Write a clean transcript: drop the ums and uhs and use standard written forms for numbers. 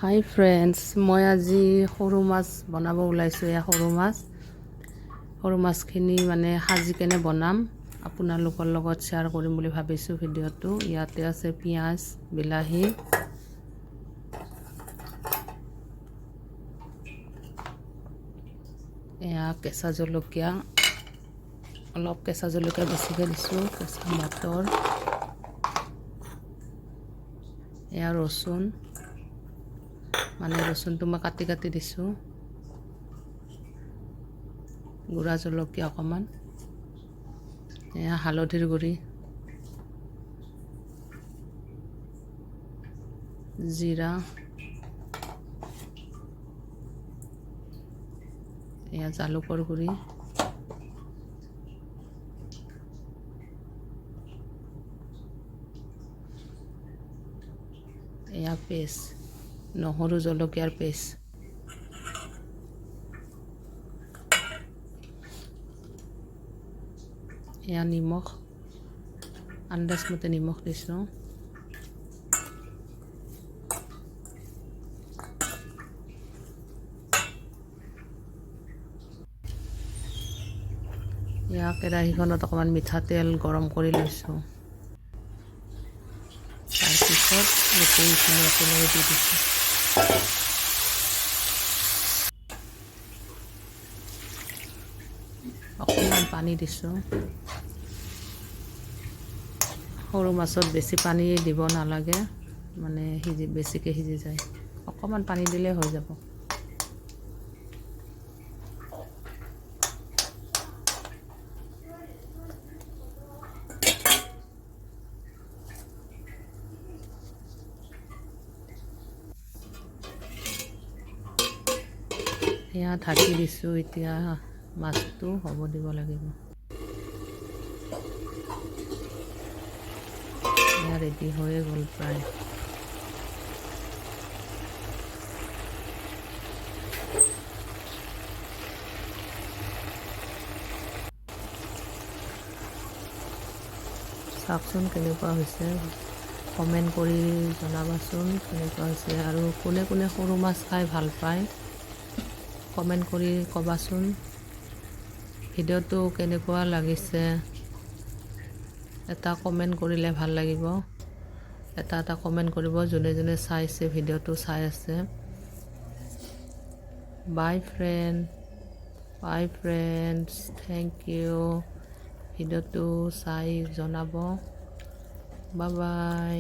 হাই friends, মই আজি সৰু মাছ বনাব ওলাইছোঁ। এয়া সৰু মাছখিনি মানে সাজি কেনে বনাম, আপোনালোকৰ লগত শ্বেয়াৰ কৰিম বুলি ভাবিছোঁ ভিডিঅ'টো। ইয়াতে আছে পিঁয়াজ, বিলাহী, এয়া কেঁচা জলকীয়া, অলপ কেঁচা জলকীয়া বেছিকৈ দিছোঁ, কেঁচা মটৰ, এয়া ৰচুন, মানে ৰচুনটো মই কাটি কাটি দিছোঁ, গুড়া জলকীয়া অকণমান, এয়া হালধিৰ গুড়ি, জিৰা, এয়া জালুকৰ গুড়ি, এয়া পেষ্ট, নহৰু জলকীয়াৰ পেষ্ট, এয়া নিমখ, আন্দাজমতে নিমখ দিছোঁ, এয়া কেৰাহীখনত অকণমান মিঠাতেল গৰম কৰি লৈছোঁ। তাৰপিছত গোটেইখিনি একেলগে দি দিছোঁ। অকণমান পানী দিছোঁ। সৰু মাছত বেছি পানী দিব নালাগে, মানে বেছিকৈ সিজি যায়। অকণমান পানী দিলে হৈ যাব। এয়া ঢাকি দিছোঁ। এতিয়া মাছটো হ'ব দিব লাগিব। এয়া ৰেডি হৈয়ে গ'ল প্ৰায়। চাওকচোন কেনেকুৱা হৈছে, কমেণ্ট কৰি জনাবাচোন কেনেকুৱা হৈছে, আৰু কোনে কোনে সৰু মাছ খাই ভাল পায় কমেণ্ট কৰি ক'বাচোন। ভিডিঅ'টো কেনেকুৱা লাগিছে এটা কমেণ্ট কৰিলে ভাল লাগিব। এটা কমেণ্ট কৰিব যোনে যোনে চাইছে, ভিডিঅ'টো চাই আছে। বাই ফ্ৰেণ্ডছ, থেংক ইউ। ভিডিঅ'টো চাই জনাব। Bye bye.